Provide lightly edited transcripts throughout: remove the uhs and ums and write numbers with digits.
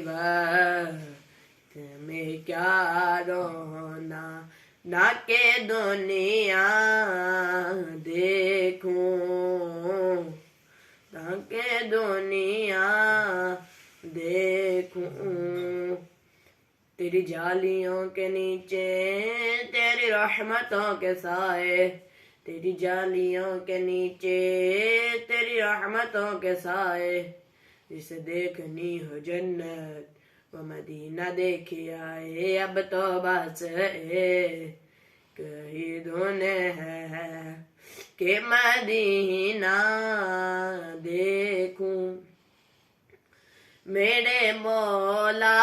وقت میں کیا رونا نہ کہ دنیا دیکھوں، نہ کہ دنیا دیکھوں، تیری جالیوں کے نیچے تیری رحمتوں کے سائے، تیری جالیوں کے نیچے تیری رحمتوں کے سائے، جسے دیکھنی ہو جنت وہ مدینہ دیکھی آئے، اب تو بس کہی دھن ہے کہ مدینہ دیکھوں، میرے مولا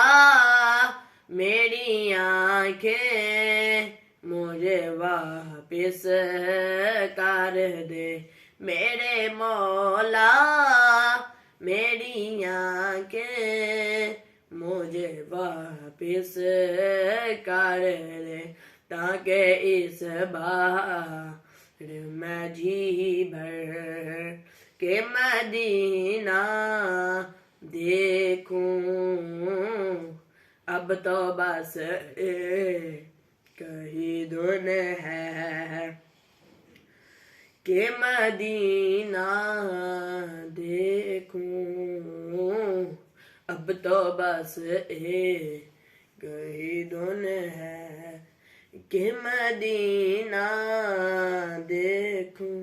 میری آنکھیں مجھے واپس کر دے، میرے مولا میری آنکھیں مجھے واپس کر دے، تاکہ اس بار میں جی بھر کے مدینہ دیکھوں، اب تو بس کہی دھن ہے کہ مدینہ دیکھوں، اب تو بس کہی دھن ہے کہ مدینہ دیکھوں۔